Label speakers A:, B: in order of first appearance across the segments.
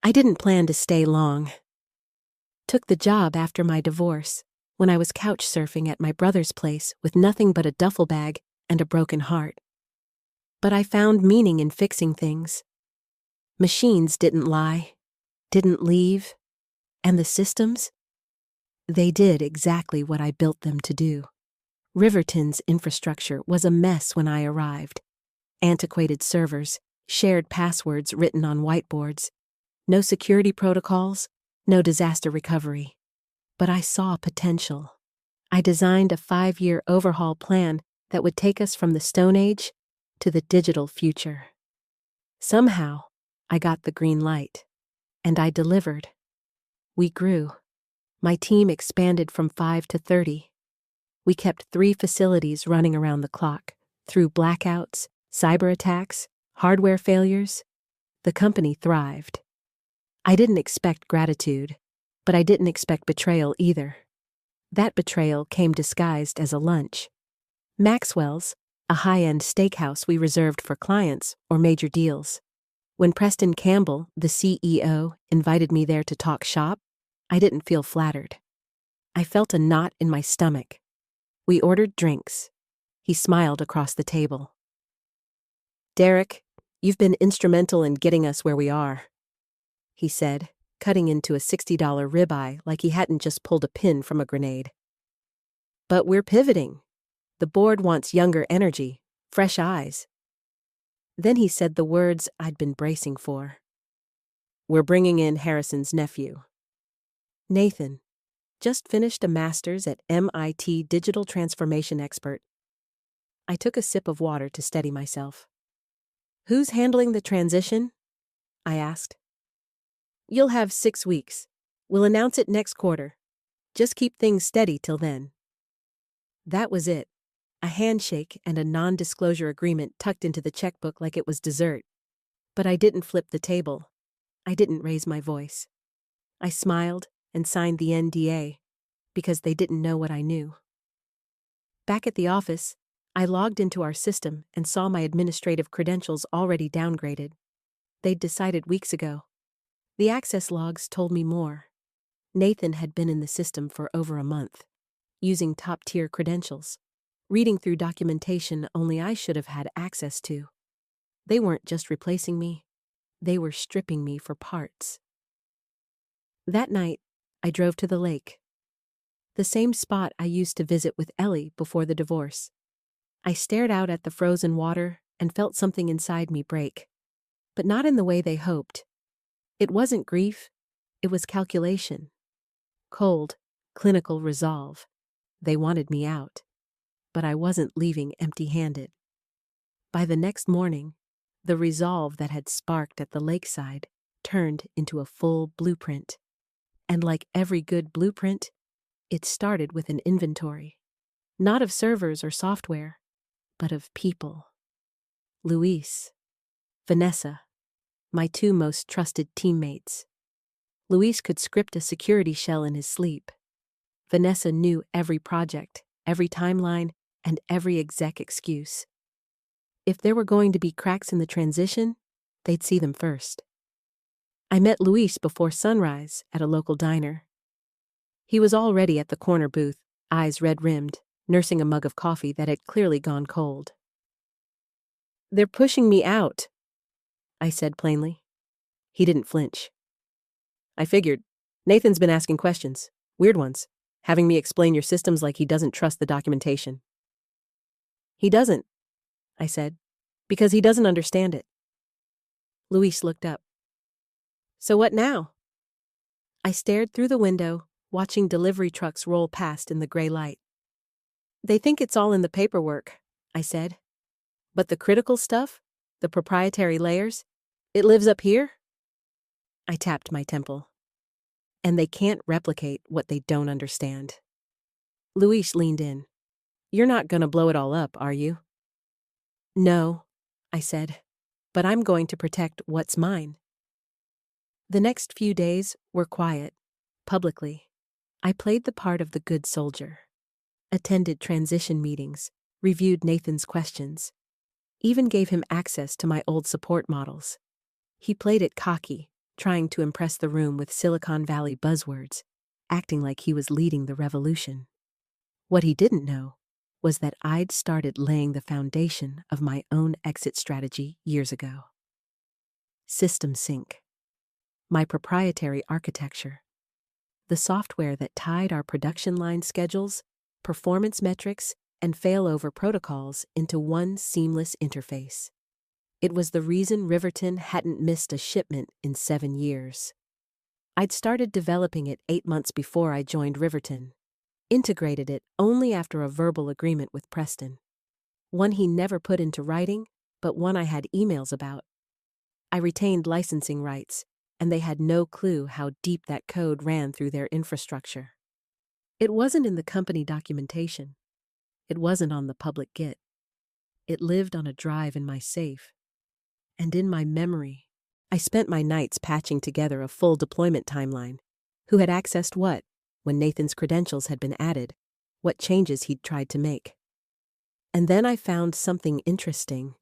A: I didn't plan to stay long. Took the job after my divorce, when I was couch surfing at my brother's place with nothing but a duffel bag and a broken heart. But I found meaning in fixing things. Machines didn't lie, didn't leave, and the systems? They did exactly what I built them to do. Riverton's infrastructure was a mess when I arrived. Antiquated servers, shared passwords written on whiteboards, no security protocols, no disaster recovery. But I saw potential. I designed a 5-year overhaul plan that would take us from the Stone Age to the digital future. Somehow, I got the green light. And I delivered. We grew. My team expanded from 5 to 30. We kept 3 facilities running around the clock, through blackouts, cyber attacks, hardware failures. The company thrived. I didn't expect gratitude, but I didn't expect betrayal either. That betrayal came disguised as a lunch. Maxwell's, a high-end steakhouse we reserved for clients or major deals. When Preston Campbell, the CEO, invited me there to talk shop, I didn't feel flattered. I felt a knot in my stomach. We ordered drinks. He smiled across the table. "Derek, you've been instrumental in getting us where we are," he said, cutting into a $60 ribeye like he hadn't just pulled a pin from a grenade. "But we're pivoting. The board wants younger energy, fresh eyes." Then he said the words I'd been bracing for. "We're bringing in Harrison's nephew. Nathan, just finished a master's at MIT Digital Transformation Expert." I took a sip of water to steady myself. "Who's handling the transition?" I asked. "You'll have 6 weeks. We'll announce it next quarter. Just keep things steady till then." That was it. A handshake and a non-disclosure agreement tucked into the checkbook like it was dessert. But I didn't flip the table. I didn't raise my voice. I smiled and signed the NDA, because they didn't know what I knew. Back at the office, I logged into our system and saw my administrative credentials already downgraded. They'd decided weeks ago. The access logs told me more. Nathan had been in the system for over a month, using top-tier credentials, reading through documentation only I should have had access to. They weren't just replacing me, they were stripping me for parts. That night, I drove to the lake. The same spot I used to visit with Ellie before the divorce. I stared out at the frozen water and felt something inside me break. But not in the way they hoped. It wasn't grief, it was calculation. Cold, clinical resolve. They wanted me out. But I wasn't leaving empty-handed. By the next morning, the resolve that had sparked at the lakeside turned into a full blueprint. And like every good blueprint, it started with an inventory. Not of servers or software, but of people. Luis, Vanessa, my 2 most trusted teammates. Luis could script a security shell in his sleep. Vanessa knew every project, every timeline, and every exec excuse. If there were going to be cracks in the transition, they'd see them first. I met Luis before sunrise at a local diner. He was already at the corner booth, eyes red-rimmed, nursing a mug of coffee that had clearly gone cold. "They're pushing me out," I said plainly. He didn't flinch. "I figured. Nathan's been asking questions, weird ones, having me explain your systems like he doesn't trust the documentation." "He doesn't," I said, "because he doesn't understand it." Luis looked up. "So what now?" I stared through the window, watching delivery trucks roll past in the gray light. "They think it's all in the paperwork," I said. "But the critical stuff, the proprietary layers, it lives up here?" I tapped my temple. "And they can't replicate what they don't understand." Luis leaned in. "You're not gonna blow it all up, are you?" "No," I said, "but I'm going to protect what's mine." The next few days were quiet, publicly. I played the part of the good soldier. Attended transition meetings, reviewed Nathan's questions, even gave him access to my old support models. He played it cocky, trying to impress the room with Silicon Valley buzzwords, acting like he was leading the revolution. What he didn't know was that I'd started laying the foundation of my own exit strategy years ago. System Sync, my proprietary architecture, the software that tied our production line schedules, performance metrics, and failover protocols into one seamless interface. It was the reason Riverton hadn't missed a shipment in 7 years. I'd started developing it 8 months before I joined Riverton, integrated it only after a verbal agreement with Preston. One he never put into writing, but one I had emails about. I retained licensing rights, and they had no clue how deep that code ran through their infrastructure. It wasn't in the company documentation. It wasn't on the public Git. It lived on a drive in my safe. And in my memory, I spent my nights patching together a full deployment timeline. Who had accessed what, when Nathan's credentials had been added, what changes he'd tried to make. And then I found something interesting,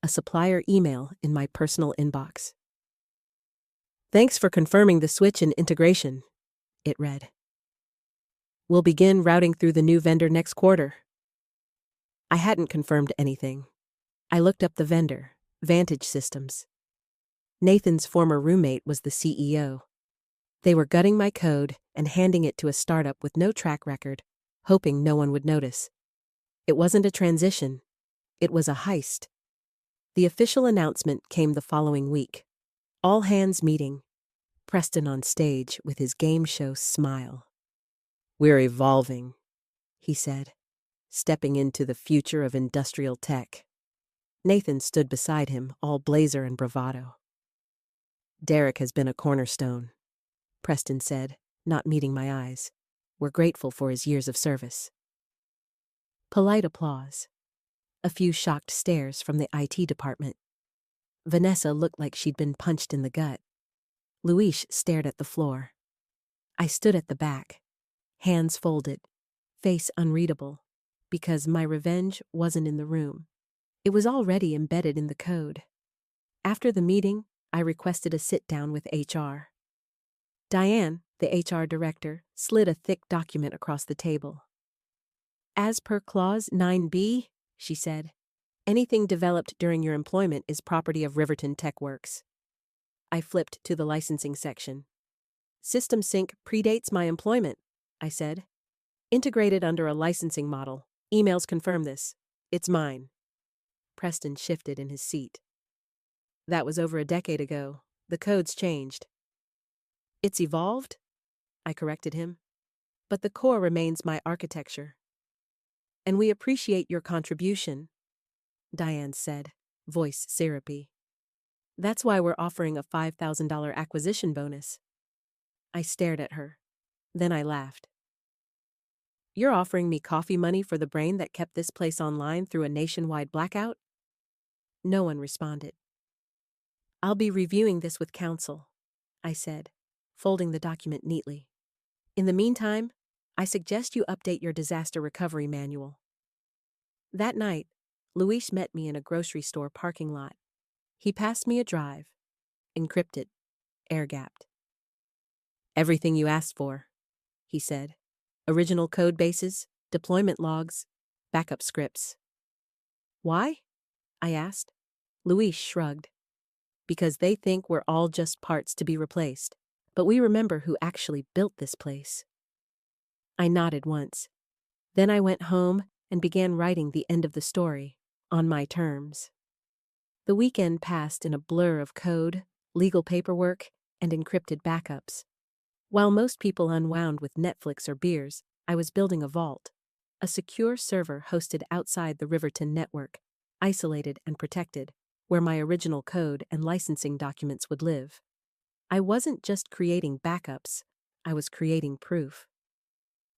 A: a supplier email in my personal inbox. "Thanks for confirming the switch and integration," it read. "We'll begin routing through the new vendor next quarter." I hadn't confirmed anything. I looked up the vendor, Vantage Systems. Nathan's former roommate was the CEO. They were gutting my code and handing it to a startup with no track record, hoping no one would notice. It wasn't a transition. It was a heist. The official announcement came the following week. All hands meeting. Preston on stage with his game show smile. "We're evolving," he said, stepping into the future of industrial tech. Nathan stood beside him, all blazer and bravado. "Derek has been a cornerstone," Preston said, not meeting my eyes. "We're grateful for his years of service." Polite applause. A few shocked stares from the IT department. Vanessa looked like she'd been punched in the gut. Luis stared at the floor. I stood at the back, hands folded, face unreadable, because my revenge wasn't in the room. It was already embedded in the code. After the meeting, I requested a sit-down with HR. Diane, the HR director, slid a thick document across the table. "As per Clause 9B, she said, "anything developed during your employment is property of Riverton TechWorks." I flipped to the licensing section. "System Sync predates my employment," I said. "Integrated under a licensing model. Emails confirm this. It's mine." Preston shifted in his seat. "That was over a decade ago. The code's changed." "It's evolved?" I corrected him. "But the core remains my architecture." "And we appreciate your contribution," Diane said, voice syrupy. "That's why we're offering a $5,000 acquisition bonus." I stared at her. Then I laughed. "You're offering me coffee money for the brain that kept this place online through a nationwide blackout?" No one responded. "I'll be reviewing this with counsel," I said, folding the document neatly. "In the meantime, I suggest you update your disaster recovery manual." That night, Luis met me in a grocery store parking lot. He passed me a drive, encrypted, air-gapped. "Everything you asked for," he said. "Original code bases, deployment logs, backup scripts." "Why?" I asked. Luis shrugged. "Because they think we're all just parts to be replaced, but we remember who actually built this place." I nodded once. Then I went home and began writing the end of the story, on my terms. The weekend passed in a blur of code, legal paperwork, and encrypted backups. While most people unwound with Netflix or beers, I was building a vault, a secure server hosted outside the Riverton network, isolated and protected, where my original code and licensing documents would live. I wasn't just creating backups, I was creating proof.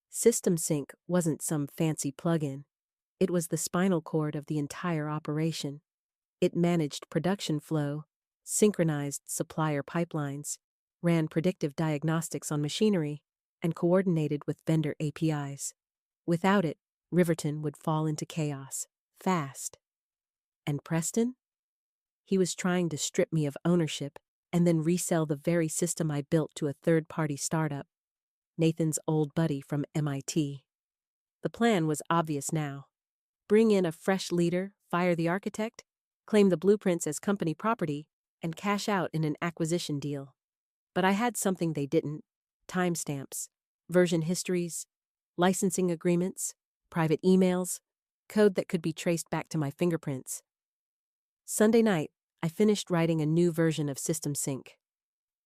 A: System Sync wasn't some fancy plugin. It was the spinal cord of the entire operation. It managed production flow, synchronized supplier pipelines, ran predictive diagnostics on machinery, and coordinated with vendor APIs. Without it, Riverton would fall into chaos, fast. And Preston? He was trying to strip me of ownership and then resell the very system I built to a third-party startup, Nathan's old buddy from MIT. The plan was obvious now. Bring in a fresh leader, fire the architect, claim the blueprints as company property, and cash out in an acquisition deal. But I had something they didn't: timestamps, version histories, licensing agreements, private emails, code that could be traced back to my fingerprints. Sunday night, I finished writing a new version of System Sync.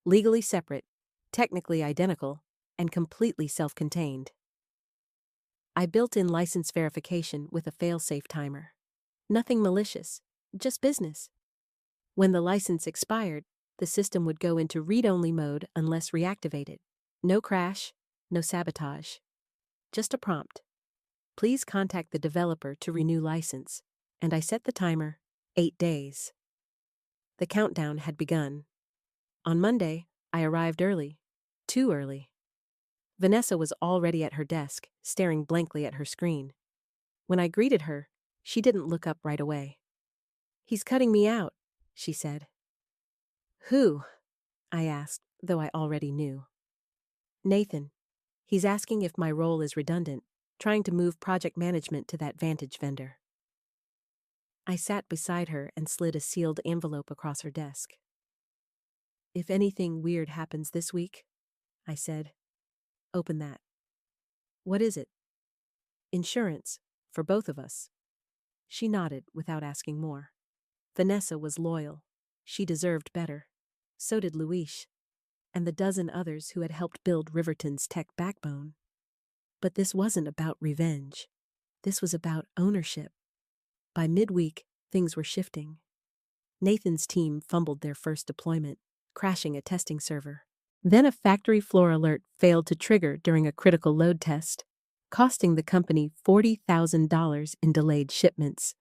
A: Legally separate, technically identical, and completely self-contained. I built in license verification with a fail-safe timer. Nothing malicious, just business. When the license expired, the system would go into read-only mode unless reactivated. No crash, no sabotage. Just a prompt. Please contact the developer to renew license, and I set the timer 8 days. The countdown had begun. On Monday, I arrived early. Too early. Vanessa was already at her desk, staring blankly at her screen. When I greeted her, she didn't look up right away. "He's cutting me out," she said. "Who?" I asked, though I already knew. "Nathan. He's asking if my role is redundant, trying to move project management to that Vantage vendor." I sat beside her and slid a sealed envelope across her desk. "If anything weird happens this week," I said, "open that." "What is it?" "Insurance, for both of us." She nodded without asking more. Vanessa was loyal. She deserved better. So did Luis, and the dozen others who had helped build Riverton's tech backbone. But this wasn't about revenge. This was about ownership. By midweek, things were shifting. Nathan's team fumbled their first deployment, crashing a testing server. Then a factory floor alert failed to trigger during a critical load test, costing the company $40,000 in delayed shipments.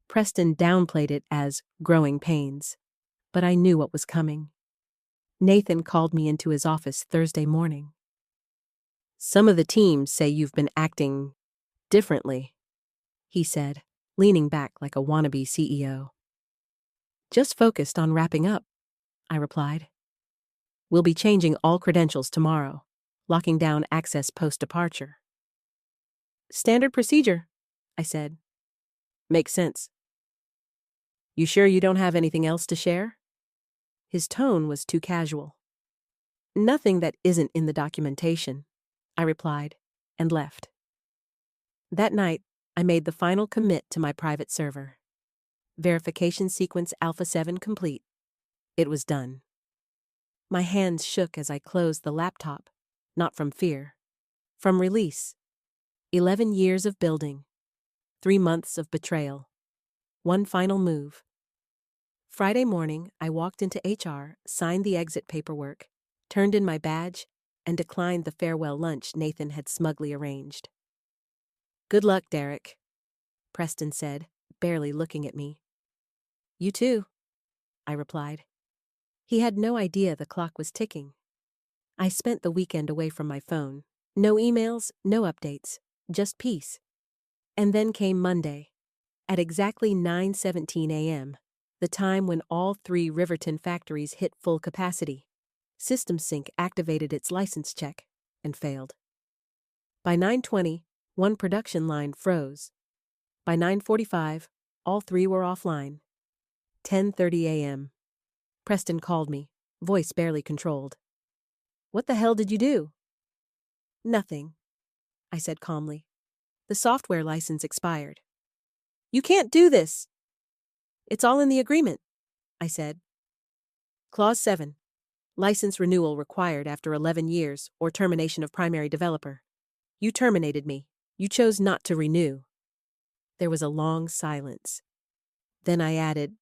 A: Preston downplayed it as growing pains, but I knew what was coming. Nathan called me into his office Thursday morning. "Some of the team say you've been acting differently," he said, leaning back like a wannabe CEO. "Just focused on wrapping up," I replied. "We'll be changing all credentials tomorrow, locking down access post-departure." "Standard procedure," I said. "Makes sense." "You sure you don't have anything else to share?" His tone was too casual. "Nothing that isn't in the documentation," I replied, and left. That night, I made the final commit to my private server. Verification sequence Alpha 7 complete. It was done. My hands shook as I closed the laptop, not from fear, from release. 11 years of building. 3 months of betrayal. One final move. Friday morning, I walked into HR, signed the exit paperwork, turned in my badge, and declined the farewell lunch Nathan had smugly arranged. "Good luck, Derek," Preston said, barely looking at me. "You too," I replied. He had no idea the clock was ticking. I spent the weekend away from my phone. No emails, no updates, just peace. And then came Monday. At exactly 9:17 a.m., the time when all 3 Riverton factories hit full capacity, System Sync activated its license check and failed. By 9:20, one production line froze. By 9:45, all 3 were offline. 10:30 a.m. Preston called me, voice barely controlled. "What the hell did you do?" "Nothing," I said calmly. "The software license expired." "You can't do this!" "It's all in the agreement," I said. Clause 7. License renewal required after 11 years or termination of primary developer. You terminated me. You chose not to renew. There was a long silence. Then I added,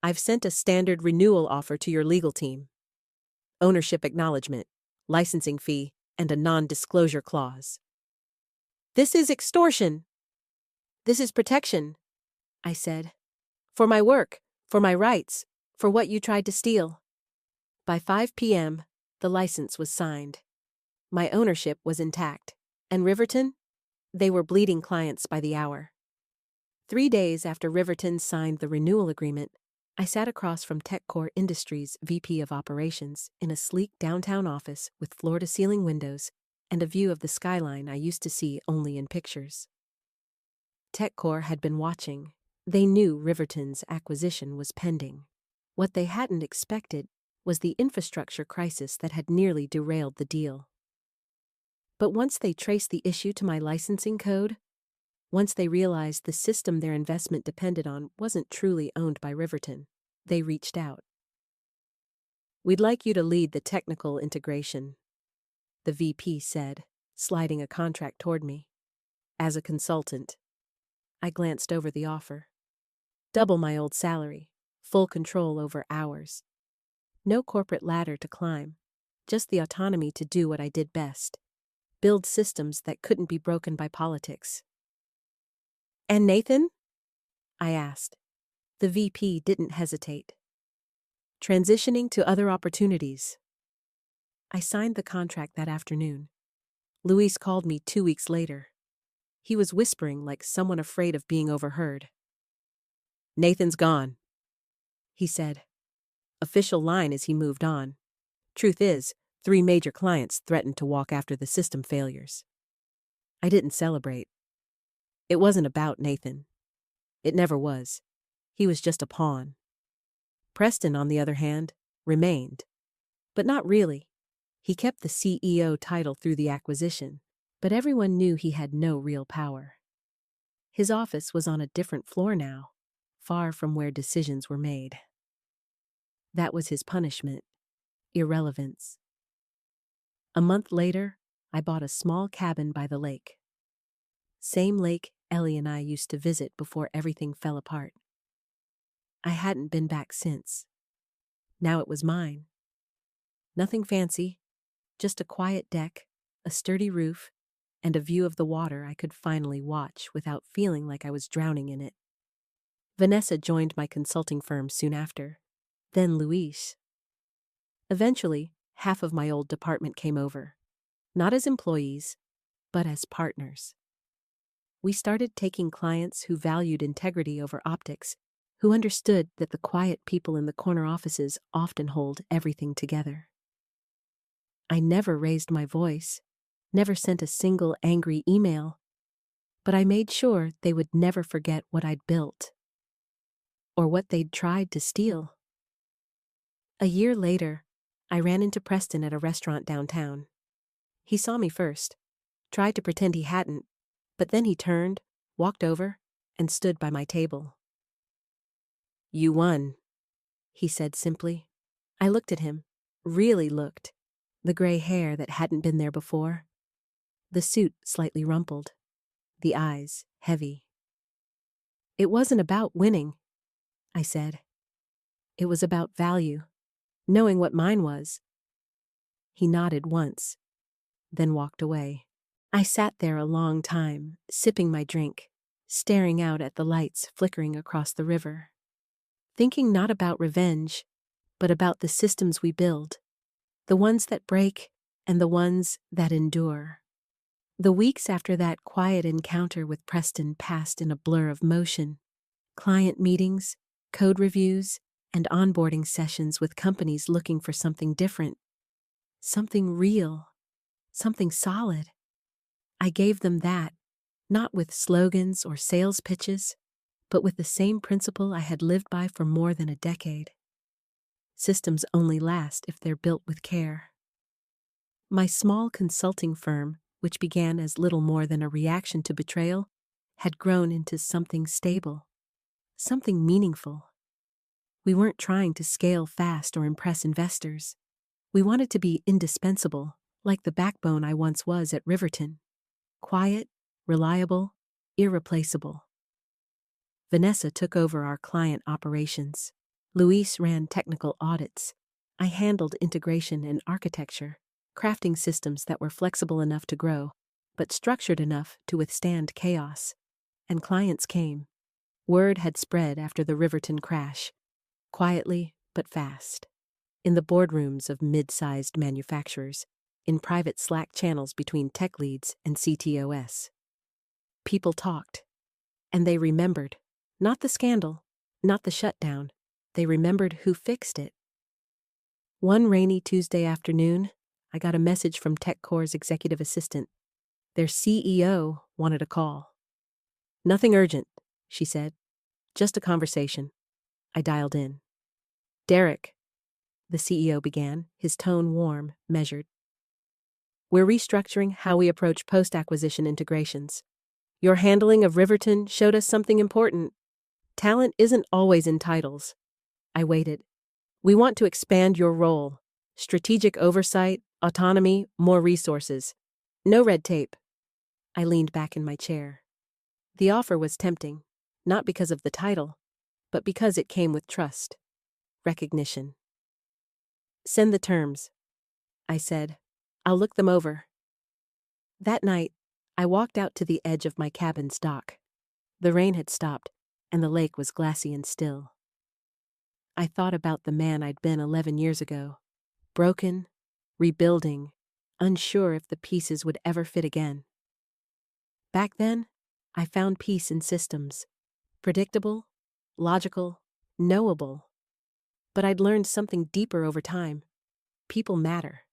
A: "I've sent a standard renewal offer to your legal team. Ownership acknowledgement, licensing fee, and a non-disclosure clause." "This is extortion." "This is protection," I said. "For my work, for my rights, for what you tried to steal." By 5 p.m., the license was signed. My ownership was intact. And Riverton? They were bleeding clients by the hour. 3 days after Riverton signed the renewal agreement, I sat across from TechCore Industries' VP of Operations in a sleek downtown office with floor-to-ceiling windows and a view of the skyline I used to see only in pictures. TechCore had been watching. They knew Riverton's acquisition was pending. What they hadn't expected was the infrastructure crisis that had nearly derailed the deal. But once they traced the issue to my licensing code, once they realized the system their investment depended on wasn't truly owned by Riverton, they reached out. "We'd like you to lead the technical integration," the VP said, sliding a contract toward me. "As a consultant." I glanced over the offer. Double my old salary, full control over hours. No corporate ladder to climb, just the autonomy to do what I did best: build systems that couldn't be broken by politics. "And Nathan?" I asked. The VP didn't hesitate. "Transitioning to other opportunities." I signed the contract that afternoon. Luis called me 2 weeks later. He was whispering like someone afraid of being overheard. "Nathan's gone," he said. Official line as he moved on. Truth is, 3 major clients threatened to walk after the system failures. I didn't celebrate. It wasn't about Nathan. It never was. He was just a pawn. Preston, on the other hand, remained. But not really. He kept the CEO title through the acquisition, but everyone knew he had no real power. His office was on a different floor now, far from where decisions were made. That was his punishment: irrelevance. A month later, I bought a small cabin by the lake. Same lake Ellie and I used to visit before everything fell apart. I hadn't been back since. Now it was mine. Nothing fancy, just a quiet deck, a sturdy roof, and a view of the water I could finally watch without feeling like I was drowning in it. Vanessa joined my consulting firm soon after, then Luis. Eventually, half of my old department came over, not as employees, but as partners. We started taking clients who valued integrity over optics, who understood that the quiet people in the corner offices often hold everything together. I never raised my voice, never sent a single angry email, but I made sure they would never forget what I'd built, or what they'd tried to steal. A year later, I ran into Preston at a restaurant downtown. He saw me first, tried to pretend he hadn't, but then he turned, walked over, and stood by my table. "You won," he said simply. I looked at him, really looked. The gray hair that hadn't been there before. The suit slightly rumpled. The eyes heavy. "It wasn't about winning," I said. "It was about value, knowing what mine was." He nodded once, then walked away. I sat there a long time, sipping my drink, staring out at the lights flickering across the river, thinking not about revenge, but about the systems we build, the ones that break and the ones that endure. The weeks after that quiet encounter with Preston passed in a blur of motion. Client meetings, code reviews, and onboarding sessions with companies looking for something different, something real, something solid. I gave them that, not with slogans or sales pitches, but with the same principle I had lived by for more than a decade. Systems only last if they're built with care. My small consulting firm, which began as little more than a reaction to betrayal, had grown into something stable, something meaningful. We weren't trying to scale fast or impress investors. We wanted to be indispensable, like the backbone I once was at Riverton. Quiet, reliable, irreplaceable. Vanessa took over our client operations. Luis ran technical audits. I handled integration and architecture, crafting systems that were flexible enough to grow, but structured enough to withstand chaos. And clients came. Word had spread after the Riverton crash, quietly but fast. In the boardrooms of mid-sized manufacturers, in private Slack channels between tech leads and CTOS. People talked, and they remembered, not the scandal, not the shutdown, They remembered who fixed it. One rainy Tuesday afternoon, I got a message from TechCore's executive assistant. Their CEO wanted a call. "Nothing urgent," she said. "Just a conversation." I dialed in. "Derek," the CEO began, his tone warm, measured. "We're restructuring how we approach post-acquisition integrations. Your handling of Riverton showed us something important. Talent isn't always in titles." I waited. "We want to expand your role. Strategic oversight, autonomy, more resources. No red tape." I leaned back in my chair. The offer was tempting, not because of the title, but because it came with trust, recognition. "Send the terms," I said. "I'll look them over." That night, I walked out to the edge of my cabin's dock. The rain had stopped, and the lake was glassy and still. I thought about the man I'd been 11 years ago, broken, rebuilding, unsure if the pieces would ever fit again. Back then, I found peace in systems, predictable, logical, knowable. But I'd learned something deeper over time. People matter.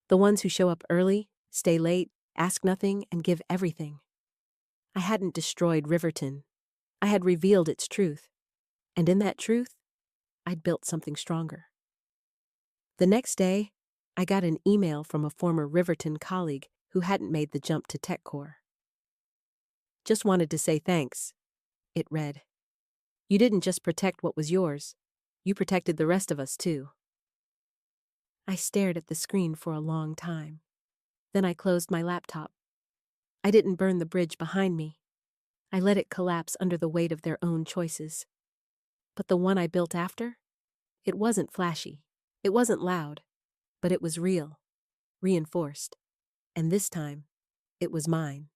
A: The ones who show up early, stay late, ask nothing, and give everything. I hadn't destroyed Riverton. I had revealed its truth. And in that truth, I'd built something stronger. The next day, I got an email from a former Riverton colleague who hadn't made the jump to TechCore. "Just wanted to say thanks," it read. "You didn't just protect what was yours. You protected the rest of us, too." I stared at the screen for a long time. Then I closed my laptop. I didn't burn the bridge behind me. I let it collapse under the weight of their own choices. But the one I built after? It wasn't flashy. It wasn't loud. But it was real, reinforced. And this time, it was mine.